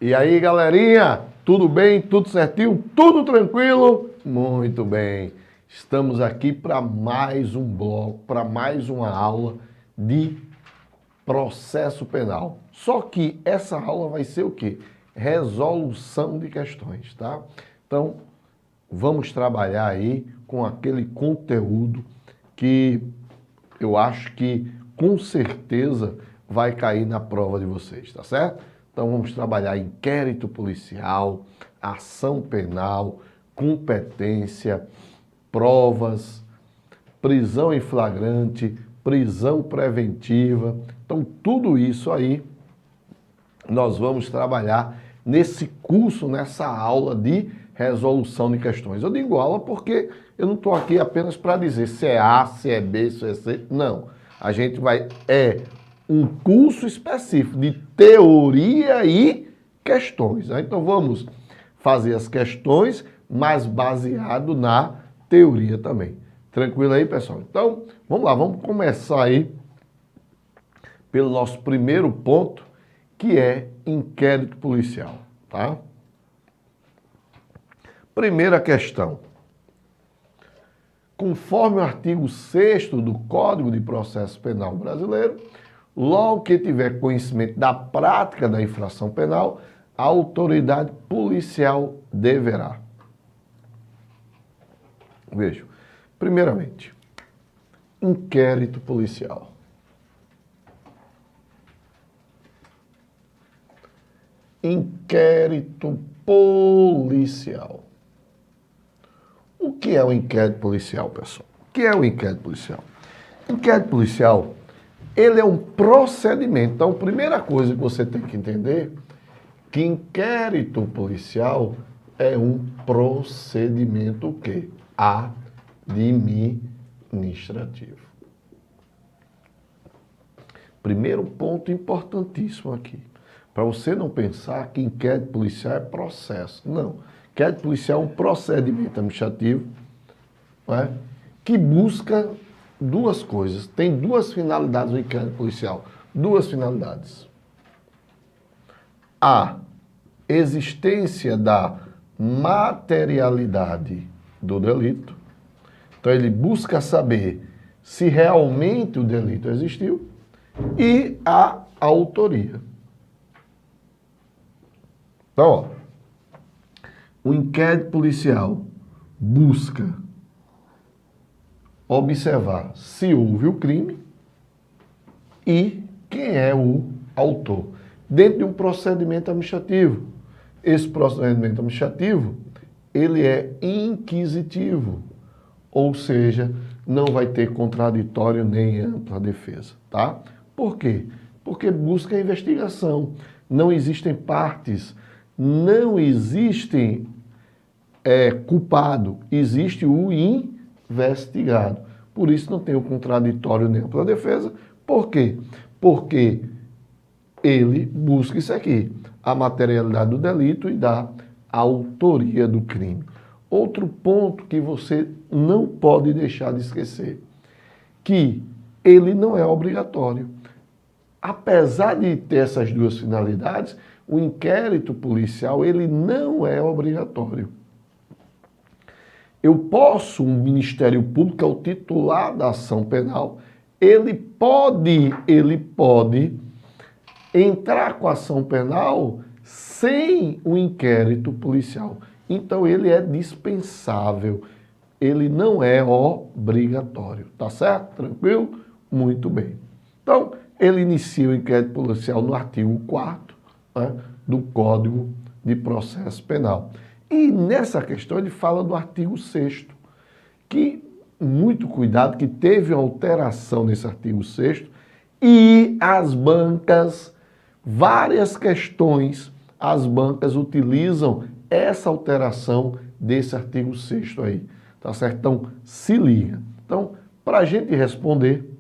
E aí, galerinha, tudo bem? Tudo certinho? Tudo tranquilo? Muito bem. Estamos aqui para mais um bloco, para mais uma aula de processo penal. Só que essa aula vai ser o quê? Resolução de questões, tá? Então, vamos trabalhar aí com aquele conteúdo que eu acho que com certeza vai cair na prova de vocês, tá certo? Então vamos trabalhar inquérito policial, ação penal, competência, provas, prisão em flagrante, prisão preventiva. Então tudo isso aí nós vamos trabalhar nesse curso, nessa aula de resolução de questões. Eu digo aula porque eu não estou aqui apenas para dizer se é A, se é B, se é C. Não. A gente vai... um curso específico de teoria e questões. Então vamos fazer as questões, mas baseado na teoria também. Tranquilo aí, pessoal? Então, vamos lá, vamos começar aí pelo nosso primeiro ponto, que é inquérito policial, tá? Primeira questão. Conforme o artigo 6º do Código de Processo Penal brasileiro, logo que tiver conhecimento da prática da infração penal, a autoridade policial deverá. Veja, primeiramente, inquérito policial. Inquérito policial. O que é o inquérito policial, pessoal? O que é o inquérito policial? Inquérito policial, ele é um procedimento. Então, a primeira coisa que você tem que entender que inquérito policial é um procedimento o quê? Administrativo. Primeiro ponto importantíssimo aqui. Para você não pensar que inquérito policial é processo. Não. Inquérito policial é um procedimento administrativo, não é? Que busca duas coisas. Tem duas finalidades no inquérito policial. Duas finalidades. A existência da materialidade do delito. Então ele busca saber se realmente o delito existiu. E a autoria. Então, ó, o inquérito policial busca observar se houve o crime e quem é o autor, dentro de um procedimento administrativo. Esse procedimento administrativo, ele é inquisitivo, ou seja, não vai ter contraditório nem ampla defesa, tá? Por quê? Porque busca a investigação. Não existem partes, não existem culpado, existe o investigado. Por isso não tem o contraditório nem ampla defesa. Por quê? Porque ele busca isso aqui, a materialidade do delito e da autoria do crime. Outro ponto que você não pode deixar de esquecer, que ele não é obrigatório. Apesar de ter essas duas finalidades, o inquérito policial ele não é obrigatório. Eu posso, um Ministério Público, que é o titular da ação penal, ele pode entrar com a ação penal sem o inquérito policial. Então ele é dispensável, ele não é obrigatório, tá certo? Tranquilo? Muito bem. Então, ele inicia o inquérito policial no artigo 4º, né, do Código de Processo Penal. E nessa questão ele fala do artigo 6º, que, muito cuidado, que teve uma alteração nesse artigo 6º, e as bancas, várias questões, as bancas utilizam essa alteração desse artigo 6º aí, tá certo? Então, se liga. Então, para a gente responder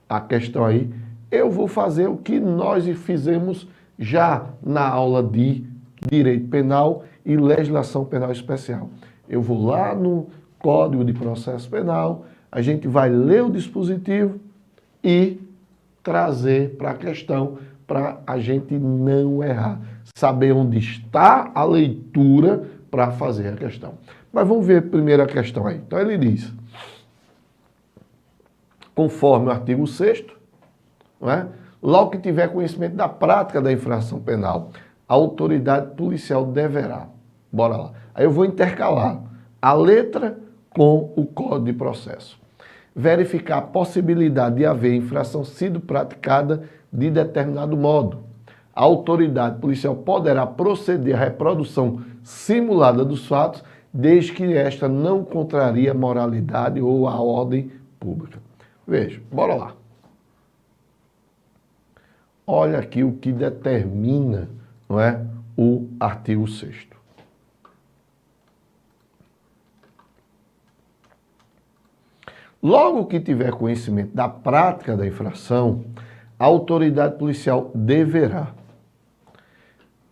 a questão aí, eu vou fazer o que nós fizemos já na aula de Direito Penal e Legislação Penal Especial. Eu vou lá no Código de Processo Penal, a gente vai ler o dispositivo e trazer para a questão, para a gente não errar. saber onde está a leitura para fazer a questão. Mas vamos ver primeiro a questão aí. Então ele diz, conforme o artigo 6º, não é? Logo que tiver conhecimento da prática da infração penal, a autoridade policial deverá. Bora lá. Aí eu vou intercalar a letra com o Código de Processo. Verificar a possibilidade de haver infração sido praticada de determinado modo. A autoridade policial poderá proceder à reprodução simulada dos fatos, desde que esta não contraria a moralidade ou a ordem pública. Veja, bora lá. Olha aqui o que determina, não é, o artigo 6º. Logo que tiver conhecimento da prática da infração, a autoridade policial deverá,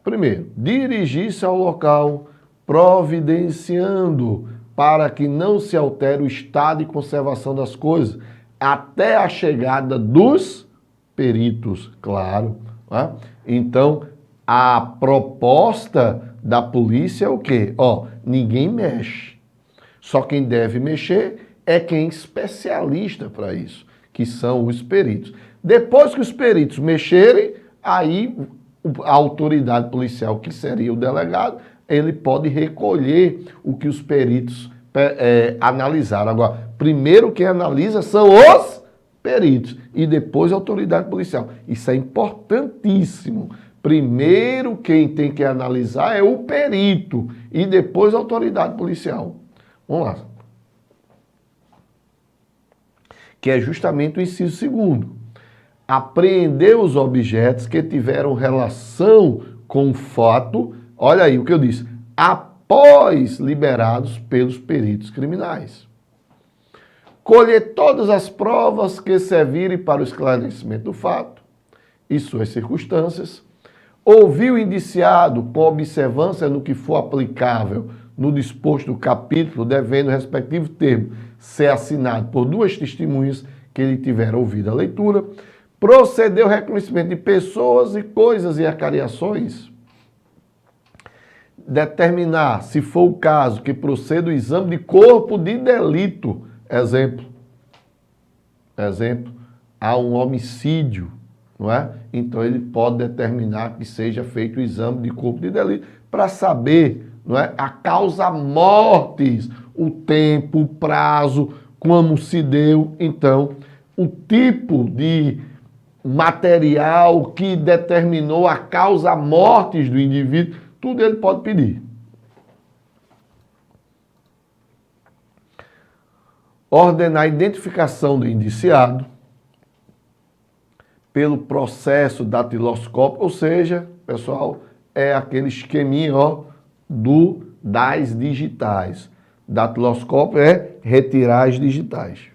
primeiro, dirigir-se ao local, providenciando para que não se altere o estado de conservação das coisas, até a chegada dos peritos, claro. Né? Então, a proposta da polícia é o quê? Ninguém mexe. Só quem deve mexer é quem é especialista para isso, que são os peritos. Depois que os peritos mexerem, aí a autoridade policial, que seria o delegado, ele pode recolher o que os peritos analisaram. Agora, primeiro quem analisa são os peritos e depois a autoridade policial. Isso é importantíssimo. Primeiro quem tem que analisar é o perito e depois a autoridade policial. Vamos lá. Que é justamente o inciso 2º. Apreender os objetos que tiveram relação com o fato, olha aí o que eu disse, após liberados pelos peritos criminais. Colher todas as provas que servirem para o esclarecimento do fato e suas circunstâncias. Ouvir o indiciado com observância no que for aplicável no disposto do capítulo, devendo o respectivo termo ser assinado por 2 testemunhas que ele tiver ouvido a leitura. Proceder ao reconhecimento de pessoas e coisas e acariações. Determinar, se for o caso, que proceda o exame de corpo de delito. Exemplo, há um homicídio, não é? Então ele pode determinar que seja feito o exame de corpo de delito para saber, não é, a causa mortis, o tempo, o prazo, como se deu, então, o tipo de material que determinou a causa mortis do indivíduo, tudo ele pode pedir. Ordenar a identificação do indiciado pelo processo datiloscópico, ou seja, pessoal, é aquele esqueminha das digitais. Datiloscópio é retirar as digitais.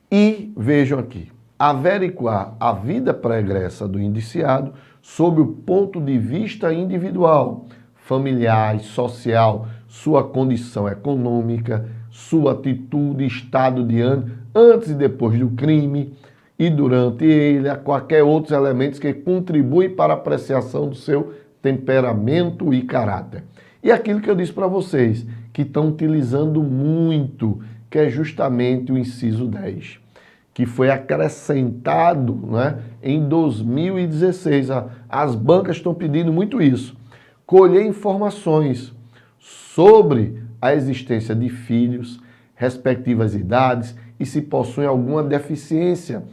E vejam aqui, averiguar a vida pregressa do indiciado sob o ponto de vista individual, familiar, social, sua condição econômica, sua atitude, estado de ânimo antes e depois do crime e durante ele, a qualquer outros elementos que contribuem para a apreciação do seu temperamento e caráter. E aquilo que eu disse para vocês, que estão utilizando muito, que é justamente o inciso 10, que foi acrescentado, né, em 2016. As bancas estão pedindo muito isso. Colher informações sobre a existência de filhos, respectivas idades e se possuem alguma deficiência,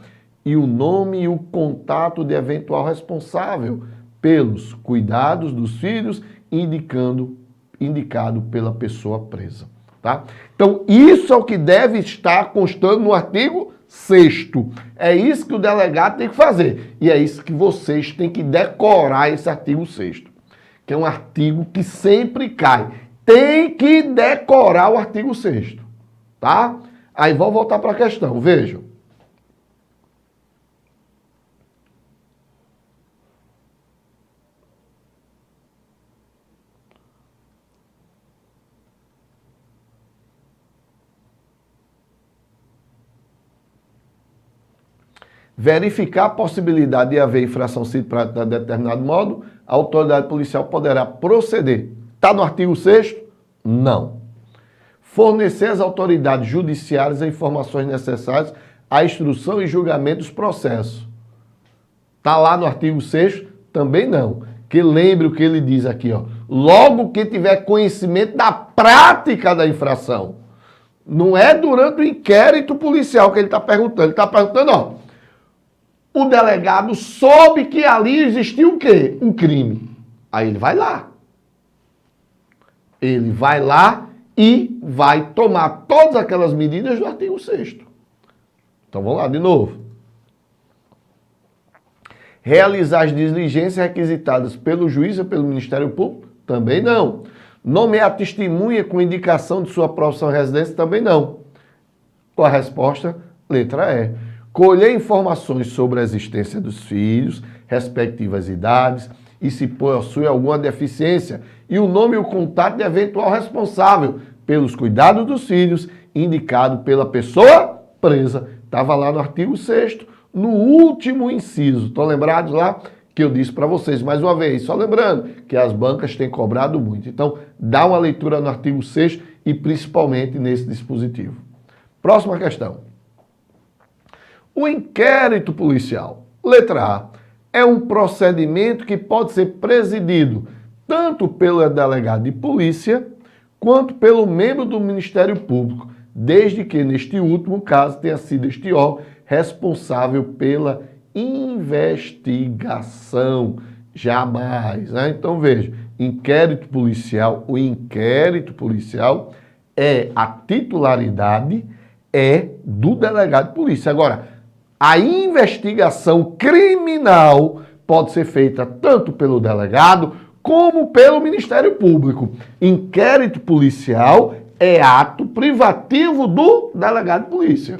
e o nome e o contato de eventual responsável pelos cuidados dos filhos, indicado pela pessoa presa. Tá? Então, isso é o que deve estar constando no artigo 6º. É isso que o delegado tem que fazer. E é isso que vocês têm que decorar, esse artigo 6º. Que é um artigo que sempre cai. Tem que decorar o artigo 6º. Tá? Aí vamos voltar para a questão. Vejam. verificar a possibilidade de haver infração sido praticada de determinado modo, a autoridade policial poderá proceder. Está no artigo 6º? Não. Fornecer às autoridades judiciárias as informações necessárias à instrução e julgamento dos processos. Está lá no artigo 6º? Também não. Que lembre o que ele diz aqui, ó. Logo que tiver conhecimento da prática da infração. Não é durante o inquérito policial que ele está perguntando. Ele está perguntando, ó. O delegado soube que ali existiu o quê? Um crime. Aí ele vai lá. Ele vai lá e vai tomar todas aquelas medidas do artigo 6º. Então vamos lá de novo. Realizar as diligências requisitadas pelo juiz ou pelo Ministério Público? Também não. Nomear testemunha com indicação de sua profissão e residência? Também não. Qual a resposta? Letra E. Colher informações sobre a existência dos filhos, respectivas idades, e se possui alguma deficiência, e o nome e o contato de eventual responsável pelos cuidados dos filhos, indicado pela pessoa presa. Estava lá no artigo 6º, no último inciso. Estão lembrados lá que eu disse para vocês mais uma vez? Só lembrando que as bancas têm cobrado muito. Então, dá uma leitura no artigo 6º e principalmente nesse dispositivo. Próxima questão. O inquérito policial. Letra A. É um procedimento que pode ser presidido tanto pelo delegado de polícia quanto pelo membro do Ministério Público, desde que, neste último caso, tenha sido este órgão responsável pela investigação. Jamais, né? Então, veja, inquérito policial, o inquérito policial a titularidade é do delegado de polícia. Agora, a investigação criminal pode ser feita tanto pelo delegado como pelo Ministério Público. Inquérito policial é ato privativo do delegado de polícia.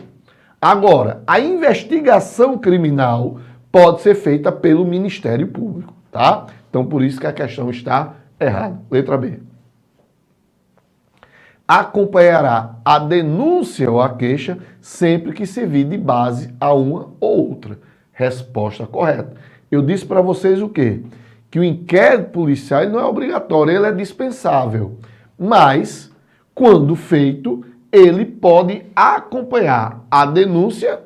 Agora, a investigação criminal pode ser feita pelo Ministério Público, tá? Então, por isso que a questão está errada. Letra B. Acompanhará a denúncia ou a queixa sempre que servir de base a uma ou outra. Resposta correta. Eu disse para vocês o quê? Que o inquérito policial ele não é obrigatório, ele é dispensável. Mas, quando feito, ele pode acompanhar a denúncia.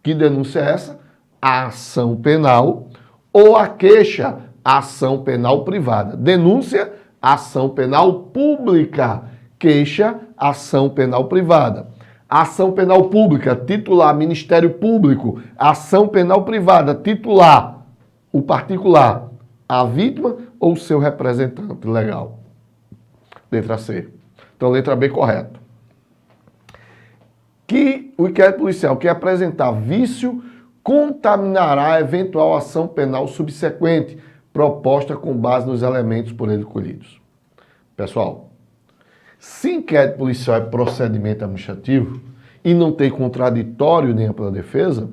Que denúncia é essa? A ação penal ou a queixa, a ação penal privada. Denúncia, ação penal pública. Queixa, ação penal privada. Ação penal pública, titular, Ministério Público. Ação penal privada, titular, o particular, a vítima ou seu representante legal. Letra C. Então, letra B correto. Que o inquérito policial que apresentar vício contaminará a eventual ação penal subsequente, proposta com base nos elementos por ele colhidos. Pessoal, se inquérito policial é procedimento administrativo e não tem contraditório nem ampla defesa,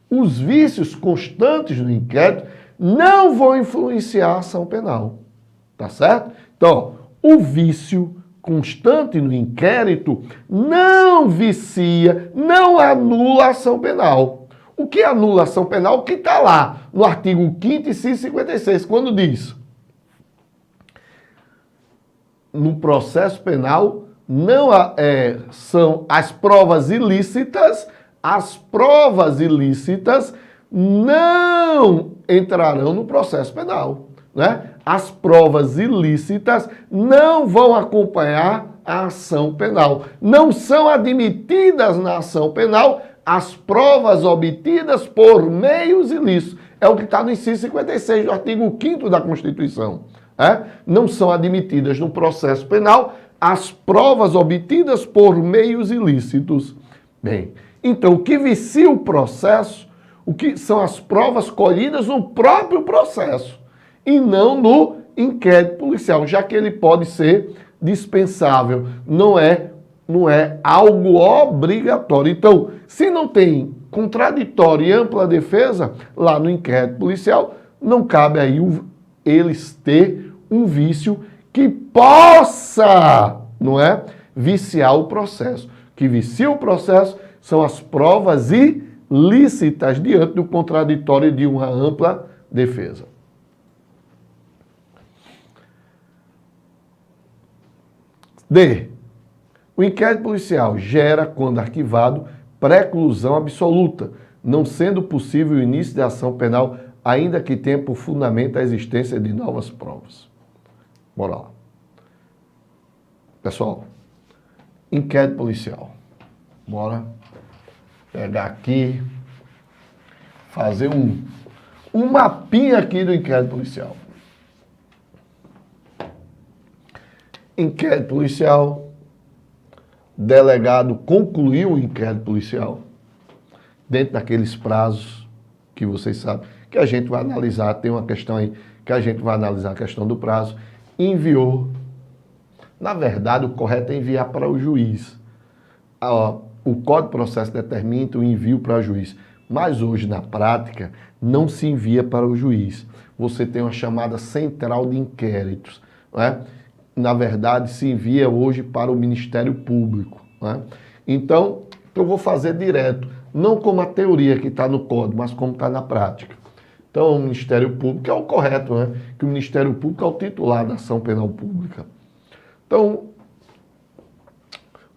os vícios constantes no inquérito não vão influenciar a ação penal. Tá certo? Então, o vício constante no inquérito não vicia, não anula a ação penal. O que anula a ação penal? O que está lá no artigo 5º e 156, quando diz: no processo penal não são as provas ilícitas não entrarão no processo penal, né? As provas ilícitas não vão acompanhar a ação penal. Não são admitidas na ação penal as provas obtidas por meios ilícitos. É o que está no inciso 56 do artigo 5º da Constituição. Não são admitidas no processo penal as provas obtidas por meios ilícitos. Bem, então o que vicia o processo, o que são as provas colhidas no próprio processo e não no inquérito policial, já que ele pode ser dispensável, não é algo obrigatório. Então, se não tem contraditório e ampla defesa lá no inquérito policial, não cabe aí eles ter um vício que possa, viciar o processo. O que vicia o processo são as provas lícitas diante do contraditório de uma ampla defesa. D. O inquérito policial gera, quando arquivado, preclusão absoluta, não sendo possível o início de ação penal, ainda que tenha por fundamento a existência de novas provas. Bora lá. Pessoal, inquérito policial. Bora pegar aqui, fazer um mapinha aqui do inquérito policial. Inquérito policial, delegado concluiu o inquérito policial, dentro daqueles prazos que vocês sabem, que a gente vai analisar, tem uma questão aí, que a gente vai analisar a questão do prazo, enviou. Na verdade, o correto é enviar para o juiz. O Código de Processo determina o envio para o juiz, mas hoje, na prática, não se envia para o juiz. Você tem uma chamada central de inquéritos, não é? Na verdade, se envia hoje para o Ministério Público, né? Então, eu vou fazer direto, não como a teoria que está no código, mas como está na prática. Então, o Ministério Público é o correto, né? Que o Ministério Público é o titular da ação penal pública. Então,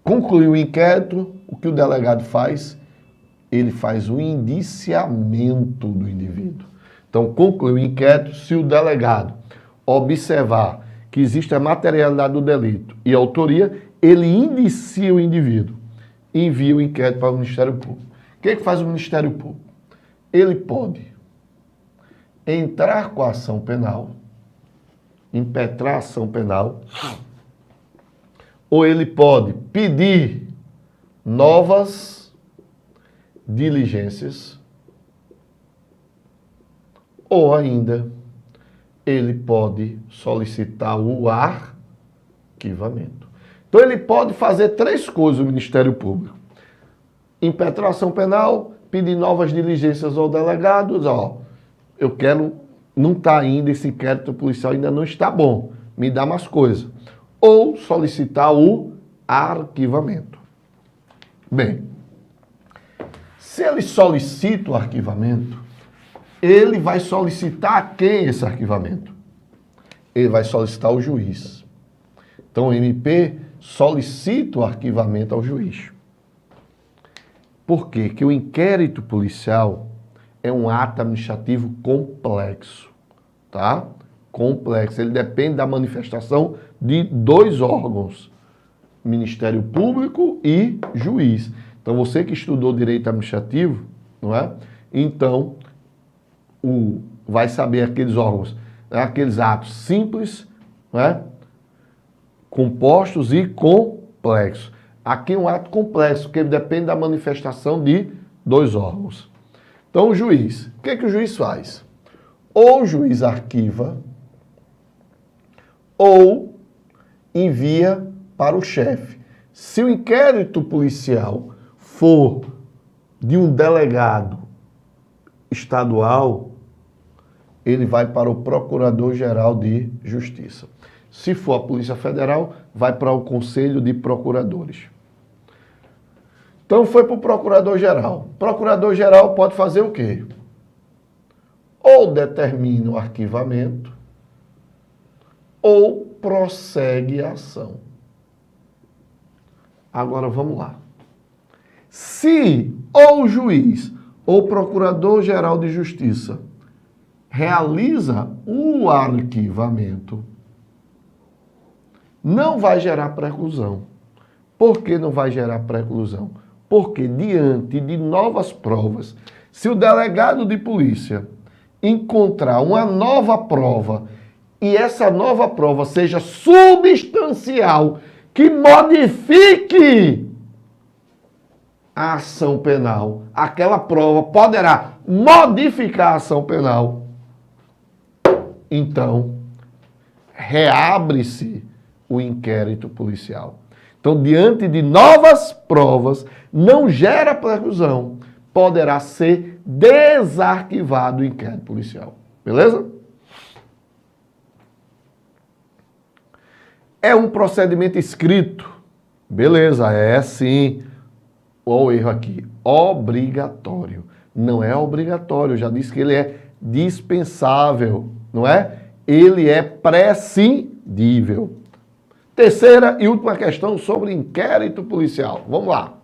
concluiu o inquérito, o que o delegado faz? Ele faz o indiciamento do indivíduo. Então, concluiu o inquérito, se o delegado observar que existe a materialidade do delito e a autoria, ele indicia o indivíduo, envia o inquérito para o Ministério Público. O que faz o Ministério Público? Ele pode entrar com a ação penal, impetrar a ação penal, ou ele pode pedir novas diligências, ou ainda ele pode solicitar o arquivamento. Então ele pode fazer três coisas o Ministério Público: impetrar ação penal, pedir novas diligências ao delegado, eu quero, não está ainda, esse inquérito policial ainda não está bom, me dá mais coisa. Ou solicitar o arquivamento. Bem, se ele solicita o arquivamento, ele vai solicitar a quem esse arquivamento? Ele vai solicitar ao juiz. Então o MP solicita o arquivamento ao juiz. Por quê? Porque o inquérito policial é um ato administrativo complexo, tá? Complexo. Ele depende da manifestação de dois órgãos, Ministério Público e juiz. Então você que estudou direito administrativo, não é? Então vai saber aqueles órgãos, aqueles atos simples, né? Compostos e complexos. Aqui é um ato complexo, porque depende da manifestação de dois órgãos. Então o juiz, o que o juiz faz? Ou o juiz arquiva, ou envia para o chefe. Se o inquérito policial for de um delegado estadual, ele vai para o Procurador-Geral de Justiça. Se for a Polícia Federal, vai para o Conselho de Procuradores. Então foi para o Procurador-Geral. O Procurador-Geral pode fazer o quê? Ou determina o arquivamento, ou prossegue a ação. Agora vamos lá. Se ou o juiz ou o Procurador-Geral de Justiça realiza o arquivamento, não vai gerar preclusão. Por que não vai gerar preclusão? Porque diante de novas provas, se o delegado de polícia encontrar uma nova prova e essa nova prova seja substancial, que modifique a ação penal, aquela prova poderá modificar a ação penal, então reabre-se o inquérito policial. Então, diante de novas provas, não gera preclusão, poderá ser desarquivado o inquérito policial. Beleza? É um procedimento escrito. Beleza, é sim. Olha o erro aqui. Obrigatório. Não é obrigatório. Eu já disse que ele é dispensável, não é? Ele é prescindível. Terceira e última questão sobre inquérito policial. Vamos lá.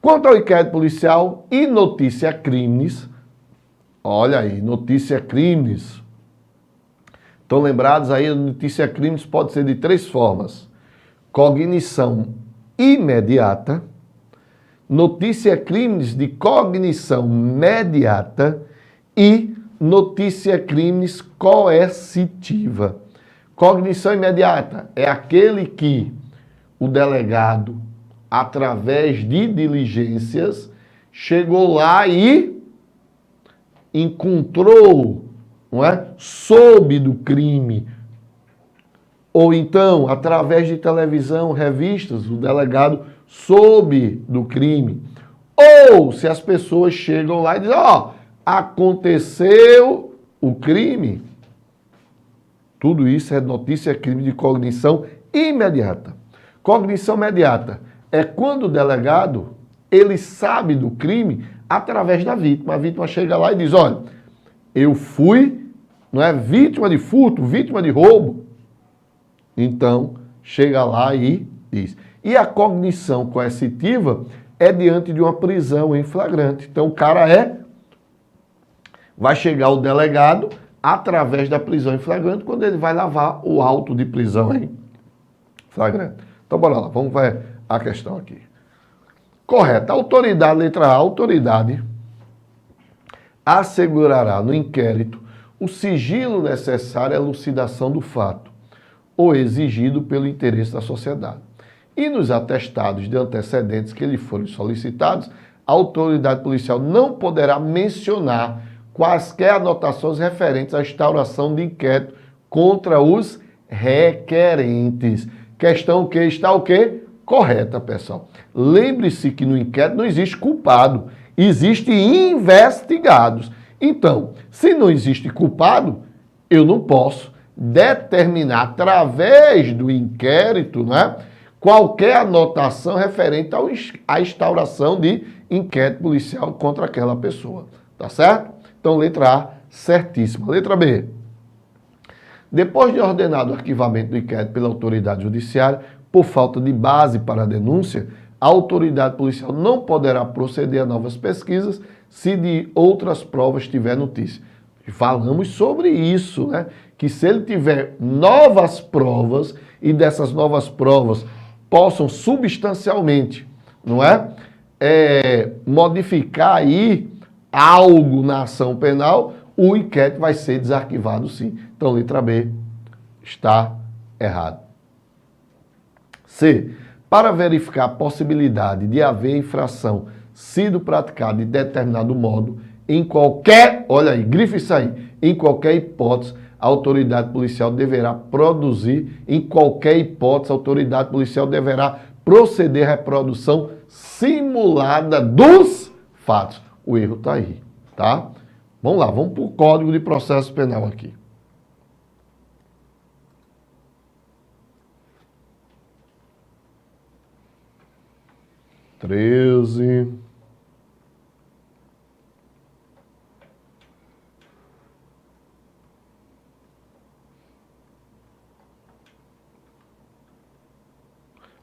Quanto ao inquérito policial e notícia crimes, olha aí, notícia crimes. Estão lembrados aí, notícia crimes pode ser de três formas. Cognição imediata, notícia crimes de cognição mediata e notícia crimes coercitiva. Cognição imediata é aquele que o delegado, através de diligências, chegou lá e encontrou, não é? Soube do crime. Ou então, através de televisão, revistas, o delegado soube do crime. Ou se as pessoas chegam lá e dizem, ó, aconteceu o crime. Tudo isso é notícia crime de cognição imediata. Cognição imediata é quando o delegado, ele sabe do crime através da vítima. A vítima chega lá e diz, olha, eu fui, não é, vítima de furto, vítima de roubo. Então, chega lá e diz. E a cognição coercitiva é diante de uma prisão em flagrante. Então, o cara vai chegar o delegado através da prisão em flagrante, quando ele vai lavar o auto de prisão em flagrante. Então, bora lá, vamos ver a questão aqui. Correto. Autoridade, letra A, autoridade assegurará no inquérito o sigilo necessário à elucidação do fato ou exigido pelo interesse da sociedade. E nos atestados de antecedentes que lhe forem solicitados, a autoridade policial não poderá mencionar quaisquer anotações referentes à instauração de inquérito contra os requerentes. Questão que está o quê? Correta, pessoal. Lembre-se que no inquérito não existe culpado, existe investigados. Então, se não existe culpado, eu não posso determinar através do inquérito, né, qualquer anotação referente à instauração de inquérito policial contra aquela pessoa. Tá certo? Então, letra A, certíssima. Letra B. Depois de ordenado o arquivamento do inquérito pela autoridade judiciária, por falta de base para a denúncia, a autoridade policial não poderá proceder a novas pesquisas se de outras provas tiver notícia. Falamos sobre isso, né? Que se ele tiver novas provas e dessas novas provas possam substancialmente, não é? Modificar aí algo na ação penal, o inquérito vai ser desarquivado sim. Então, letra B está errado. C. Para verificar a possibilidade de haver infração sido praticada de determinado modo, em qualquer, olha aí, grife isso aí, em qualquer hipótese, a autoridade policial deverá produzir, em qualquer hipótese, a autoridade policial deverá proceder à reprodução simulada dos fatos. O erro está aí, tá? Vamos lá, vamos para o Código de Processo Penal aqui.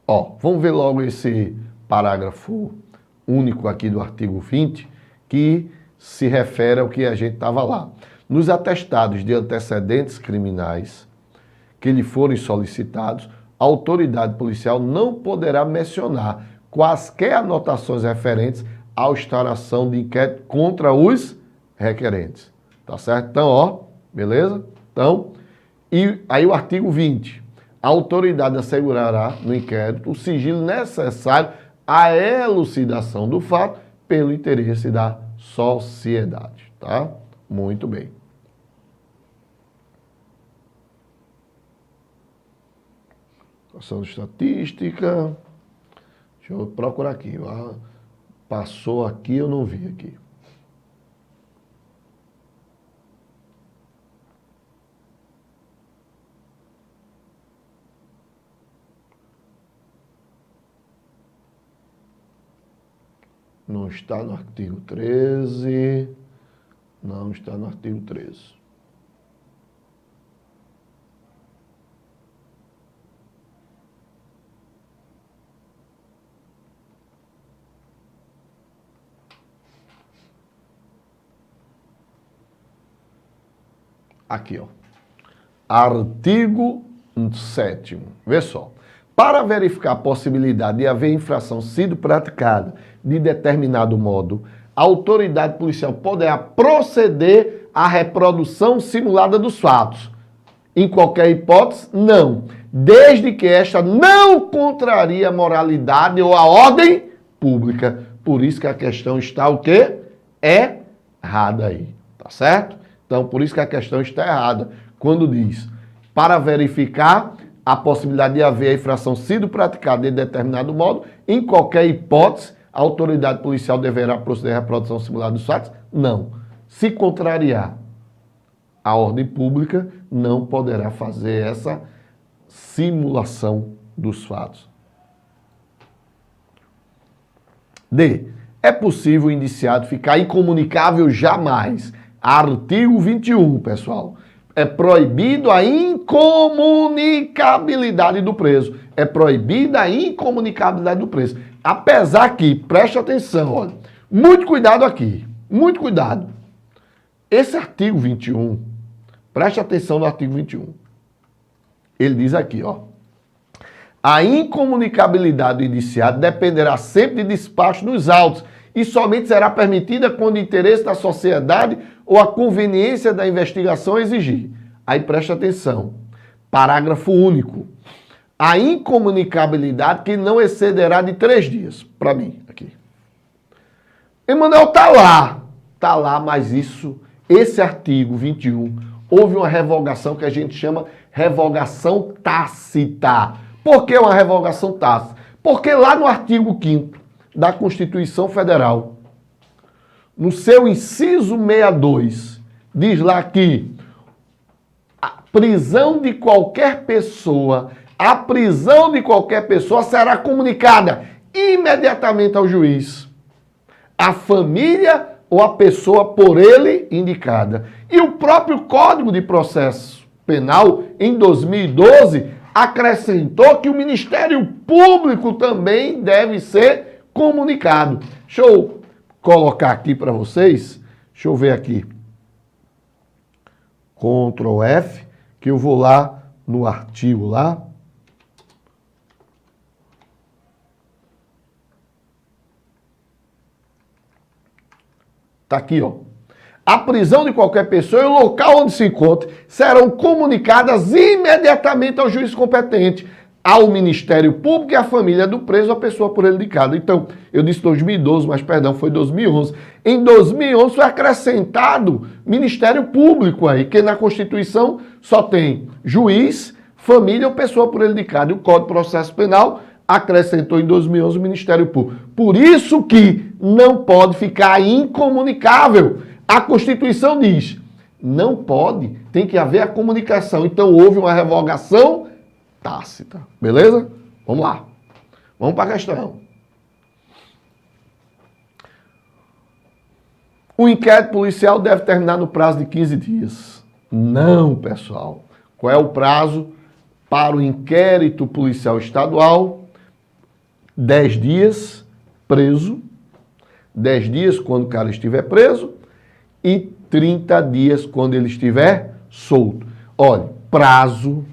Ó, vamos ver logo esse parágrafo único aqui do artigo 20, que se refere ao que a gente estava lá. Nos atestados de antecedentes criminais que lhe forem solicitados, a autoridade policial não poderá mencionar quaisquer anotações referentes à instauração de inquérito contra os requerentes. Tá certo? Então, ó, beleza? Então, e aí o artigo 20. A autoridade assegurará no inquérito o sigilo necessário à elucidação do fato pelo interesse da sociedade, tá? Muito bem. Questão de estatística. Deixa eu procurar aqui. Passou aqui, eu não vi aqui. Não está no artigo 13. Não está no artigo 13. Aqui, ó. Artigo 7º. Vê só. Para verificar a possibilidade de haver infração sido praticada de determinado modo, a autoridade policial poderá proceder à reprodução simulada dos fatos. Em qualquer hipótese, não. Desde que esta não contraria a moralidade ou a ordem pública. Por isso que a questão está o quê? Errada aí. Tá certo? Então, por isso que a questão está errada. Quando diz, para verificar a possibilidade de haver a infração sido praticada de determinado modo, em qualquer hipótese, a autoridade policial deverá proceder à reprodução simulada dos fatos? Não. Se contrariar a ordem pública, não poderá fazer essa simulação dos fatos. D. É possível o indiciado ficar incomunicável jamais. Artigo 21, pessoal. É proibido a incomunicabilidade do preso. É proibida a incomunicabilidade do preso. Apesar que, preste atenção, olha, muito cuidado aqui, muito cuidado. Esse artigo 21, preste atenção no artigo 21. Ele diz aqui, ó. A incomunicabilidade do indiciado dependerá sempre de despacho nos autos e somente será permitida quando o interesse da sociedade ou a conveniência da investigação exigir. Aí preste atenção. Parágrafo único. A incomunicabilidade que não excederá de 3 dias. Para mim, aqui. Emanuel, tá lá, mas esse artigo 21, houve uma revogação que a gente chama revogação tácita. Por que uma revogação tácita? Porque lá no artigo 5º da Constituição Federal, no seu inciso 62, diz lá que a prisão de qualquer pessoa, será comunicada imediatamente ao juiz, à família ou à pessoa por ele indicada. E o próprio Código de Processo Penal, em 2012, acrescentou que o Ministério Público também deve ser comunicado. Deixa eu colocar aqui para vocês. Deixa eu ver aqui. Ctrl F, que eu vou lá no artigo lá. Tá aqui, ó. A prisão de qualquer pessoa e o local onde se encontre serão comunicadas imediatamente ao juiz competente, ao Ministério Público e à família do preso, a pessoa por ele indicada. Então, eu disse 2012, mas perdão, foi 2011. Em 2011 foi acrescentado Ministério Público aí, que na Constituição só tem juiz, família ou pessoa por ele indicada. E o Código de Processo Penal acrescentou em 2011 o Ministério Público. Por isso que não pode ficar incomunicável. A Constituição diz, não pode, tem que haver a comunicação. Então houve uma revogação tácita. Beleza? Vamos lá. Vamos para a questão. O inquérito policial deve terminar no prazo de 15 dias. Não, pessoal. Qual é o prazo para o inquérito policial estadual? 10 dias preso. 10 dias quando o cara estiver preso. E 30 dias quando ele estiver solto. Olha, prazo.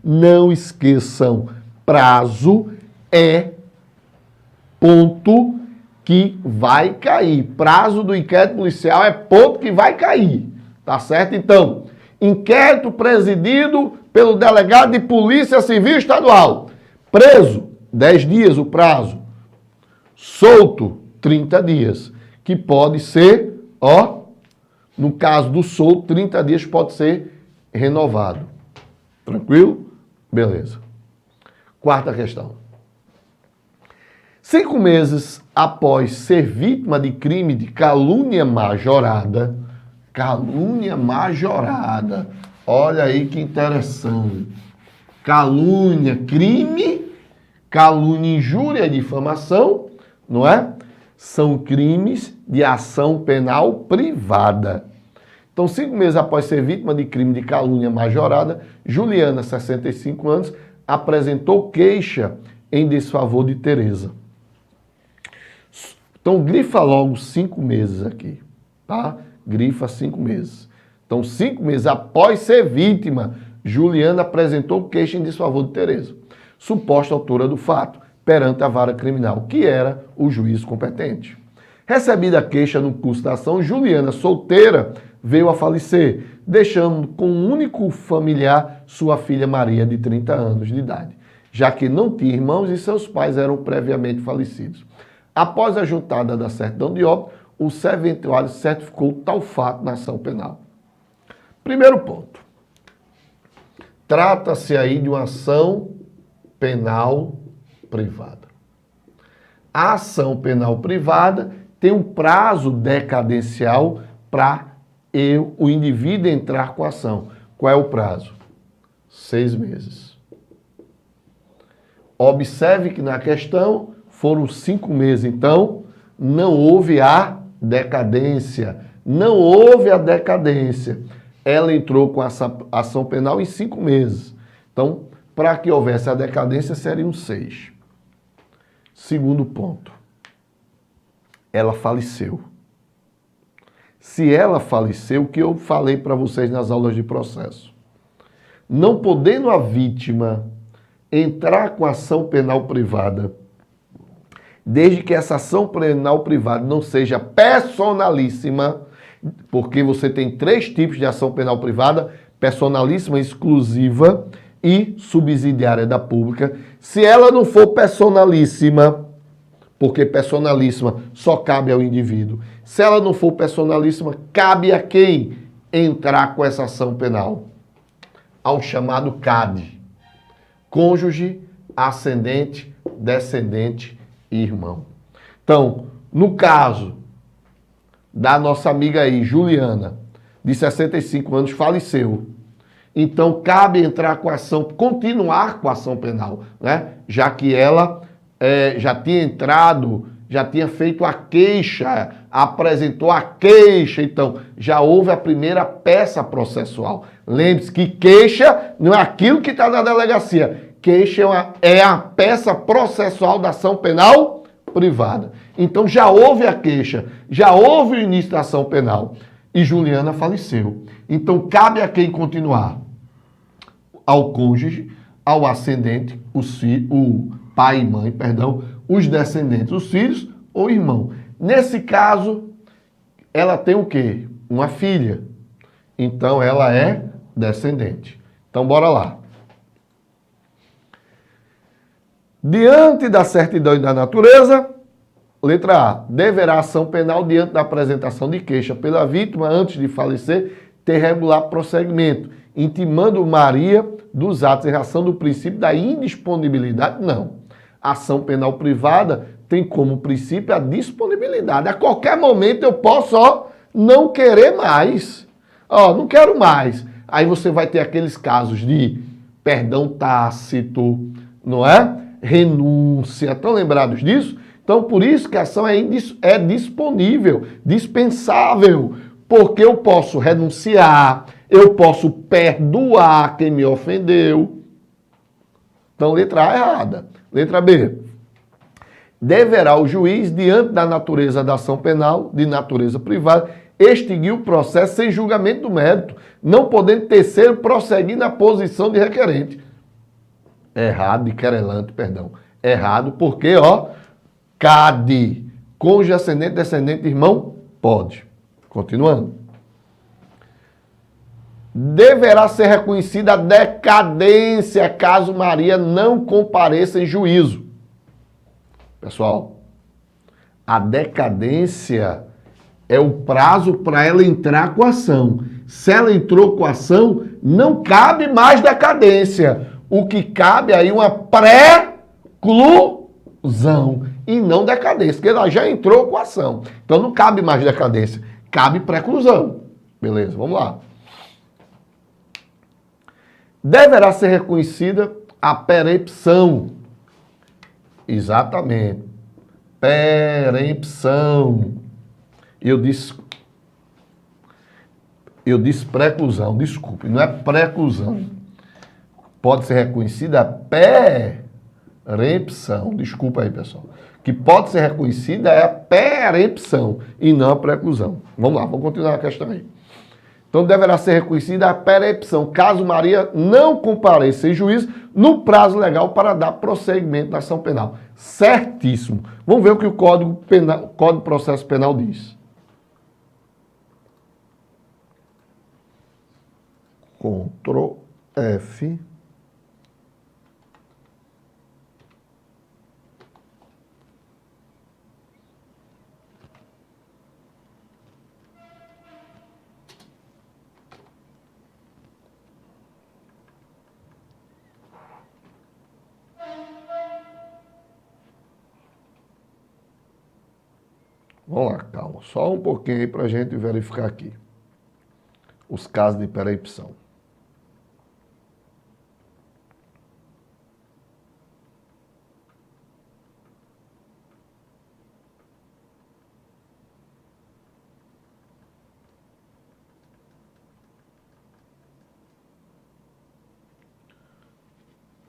Não esqueçam, prazo é ponto que vai cair. Prazo do inquérito policial é ponto que vai cair. Tá certo? Então, inquérito presidido pelo delegado de Polícia Civil Estadual. Preso, 10 dias o prazo. Solto, 30 dias. Que pode ser, ó, no caso do solto, 30 dias pode ser renovado. Tranquilo? Beleza. Quarta questão. 5 meses após ser vítima de crime de calúnia majorada, olha aí que interessante. Calúnia, calúnia, injúria e difamação, não é? São crimes de ação penal privada. Então, 5 meses após ser vítima de crime de calúnia majorada, Juliana, 65 anos, apresentou queixa em desfavor de Tereza. Então, grifa logo 5 meses aqui, tá? Grifa 5 meses. Então, 5 meses após ser vítima, Juliana apresentou queixa em desfavor de Tereza, suposta autora do fato, perante a vara criminal, que era o juiz competente. Recebida a queixa no curso da ação, Juliana, solteira, veio a falecer, deixando com um único familiar sua filha Maria, de 30 anos de idade, já que não tinha irmãos e seus pais eram previamente falecidos. Após a juntada da certidão de óbito, o serventuário certificou tal fato na ação penal. Primeiro ponto. Trata-se aí de uma ação penal privada. A ação penal privada tem um prazo decadencial para o indivíduo entrar com a ação. Qual é o prazo? 6 meses. Observe que na questão foram 5 meses, então não houve a decadência. Não houve a decadência. Ela entrou com essa ação penal em 5 meses. Então, para que houvesse a decadência, seriam 6. Segundo ponto. Ela faleceu. Se ela faleceu, o que eu falei para vocês nas aulas de processo? Não podendo a vítima entrar com ação penal privada, desde que essa ação penal privada não seja personalíssima, porque você tem 3 tipos de ação penal privada: personalíssima, exclusiva e subsidiária da pública. Se ela não for personalíssima, porque personalíssima só cabe ao indivíduo, se ela não for personalíssima, cabe a quem entrar com essa ação penal? Ao chamado CAD: cônjuge, ascendente, descendente e irmão. Então, no caso da nossa amiga aí, Juliana, de 65 anos, faleceu. Então, cabe entrar com a ação, continuar com a ação penal, né? Já que ela já tinha entrado, já tinha feito a queixa, apresentou a queixa, então já houve a primeira peça processual. Lembre-se que queixa não é aquilo que está na delegacia. Queixa é a peça processual da ação penal privada. Então já houve a queixa, já houve o início da ação penal e Juliana faleceu. Então cabe a quem continuar? Ao cônjuge, ao ascendente, o pai e mãe, perdão, os descendentes, os filhos ou irmão. Nesse caso, ela tem o quê? Uma filha. Então ela é descendente. Então bora lá. Diante da certidão e da natureza, letra A, deverá a ação penal, diante da apresentação de queixa pela vítima antes de falecer, ter regular prosseguimento, intimando Maria dos atos em razão do princípio da indisponibilidade? Não. A ação penal privada tem como princípio a disponibilidade. A qualquer momento eu posso não querer mais. Não quero mais. Aí você vai ter aqueles casos de perdão tácito, não é? Renúncia. Estão lembrados disso? Então, por isso que a ação é disponível, dispensável, porque eu posso renunciar, eu posso perdoar quem me ofendeu. Então, letra A errada. Letra B. Deverá o juiz, diante da natureza da ação penal, de natureza privada, extinguir o processo sem julgamento do mérito, não podendo terceiro prosseguir na posição de requerente. Errado, de querelante, perdão. Errado, porque, CAD, cônjuge, ascendente, descendente, irmão, pode. Continuando. Deverá ser reconhecida a decadência caso Maria não compareça em juízo. Pessoal, a decadência é o prazo para ela entrar com a ação. Se ela entrou com a ação, não cabe mais decadência. O que cabe aí é uma preclusão e não decadência, porque ela já entrou com a ação. Então não cabe mais decadência, cabe preclusão. Beleza, vamos lá. Deverá ser reconhecida a percepção. Exatamente. Perempção. Eu disse preclusão, desculpe, não é preclusão. Pode ser reconhecida a perempção. Desculpa aí, pessoal. Que pode ser reconhecida é a perempção e não a preclusão. Vamos lá, vamos continuar a questão aí. Então, deverá ser reconhecida a perempção, caso Maria não compareça em juízo no prazo legal para dar prosseguimento na ação penal. Certíssimo. Vamos ver o que o Código de Processo Penal diz. Ctrl F. Vamos lá, calma. Só um pouquinho aí para a gente verificar aqui os casos de perempção.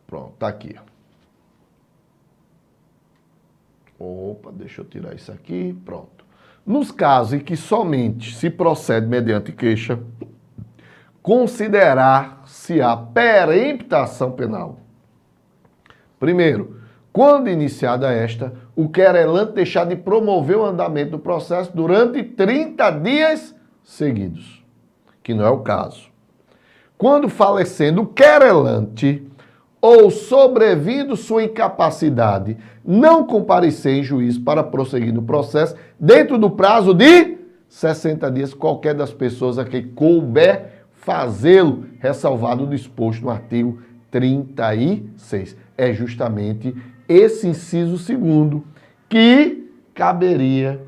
Pronto, tá aqui. Opa, deixa eu tirar isso aqui. Pronto. Nos casos em que somente se procede mediante queixa, considerar-se a peremptação penal. Primeiro, quando iniciada esta, o querelante deixar de promover o andamento do processo durante 30 dias seguidos, que não é o caso. Quando falecendo o querelante ou sobrevindo sua incapacidade, não comparecer em juízo para prosseguir no processo dentro do prazo de 60 dias, qualquer das pessoas a quem couber fazê-lo, ressalvado o disposto no artigo 36. É justamente esse inciso segundo que caberia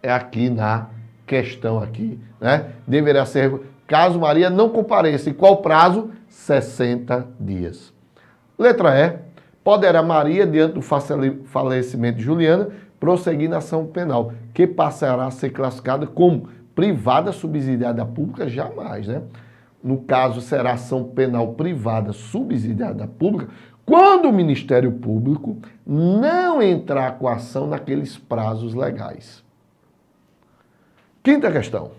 aqui na questão aqui, né? Deverá ser, caso Maria não compareça, em qual prazo? 60 dias. Letra E. Poderá Maria, diante do falecimento de Juliana, prosseguir na ação penal, que passará a ser classificada como privada subsidiada pública? Jamais, né? No caso, será ação penal privada subsidiada pública quando o Ministério Público não entrar com a ação naqueles prazos legais. Quinta questão.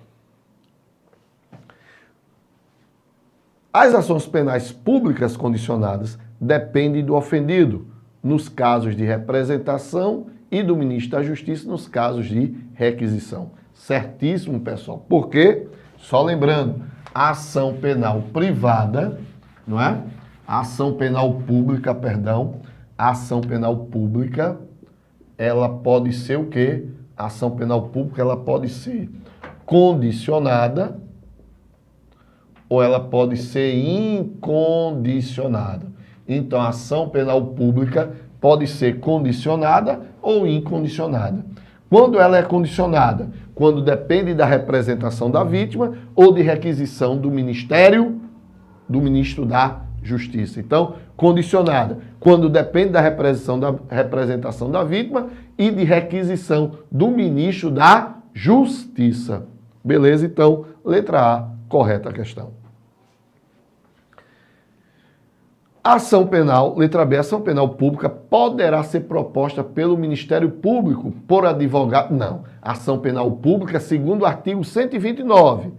As ações penais públicas condicionadas dependem do ofendido, nos casos de representação, e do ministro da Justiça, nos casos de requisição. Certíssimo, pessoal. Por quê? Só lembrando, a ação penal privada, não é? A ação penal pública, perdão, a ação penal pública, ela pode ser o quê? A ação penal pública, ela pode ser condicionada ou ela pode ser incondicionada. Então, a ação penal pública pode ser condicionada ou incondicionada. Quando ela é condicionada? Quando depende da representação da vítima ou de requisição do ministro da Justiça. Então, condicionada, quando depende da representação da vítima e de requisição do ministro da Justiça. Beleza? Então, letra A, correta a questão. Ação penal, letra B, ação penal pública poderá ser proposta pelo Ministério Público por advogado. Não, ação penal pública, segundo o artigo 129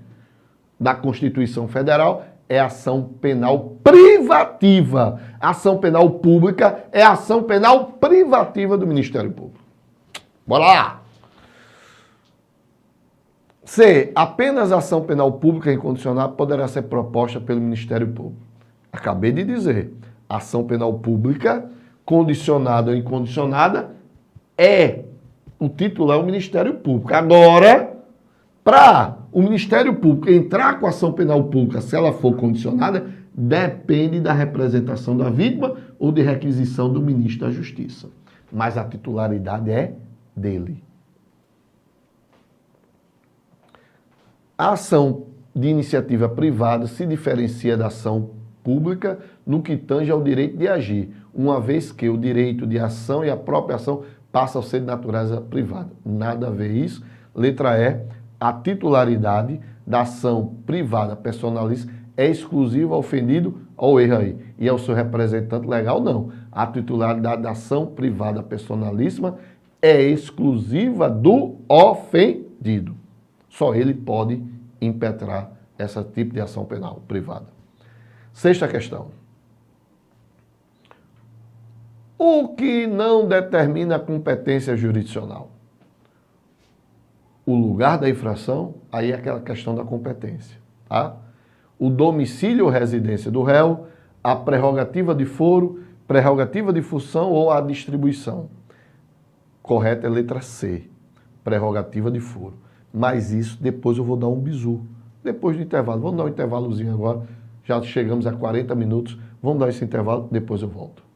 da Constituição Federal, é ação penal privativa. Ação penal pública é ação penal privativa do Ministério Público. Bora lá! C. Apenas ação penal pública incondicionada poderá ser proposta pelo Ministério Público. Acabei de dizer, ação penal pública, condicionada ou incondicionada, o título é o Ministério Público. Agora, para o Ministério Público entrar com a ação penal pública, se ela for condicionada, depende da representação da vítima ou de requisição do ministro da Justiça. Mas a titularidade é dele. A ação de iniciativa privada se diferencia da ação pública no que tange ao direito de agir. uma vez que o direito de ação e a própria ação passam a ser de natureza privada. Nada a ver isso. Letra E, a titularidade da ação privada personalíssima é exclusiva ao ofendido, ao erro aí, e ao seu representante legal, não. A titularidade da ação privada personalíssima é exclusiva do ofendido. Só ele pode impetrar esse tipo de ação penal privada. Sexta questão. O que não determina a competência jurisdicional? O lugar da infração, aí é aquela questão da competência, tá? O domicílio ou residência do réu, a prerrogativa de foro, prerrogativa de função ou a distribuição. Correta é a letra C, prerrogativa de foro. Mas isso depois eu vou dar um bizu. Depois do intervalo, vamos dar um intervalozinho agora, já chegamos a 40 minutos, vamos dar esse intervalo, depois eu volto.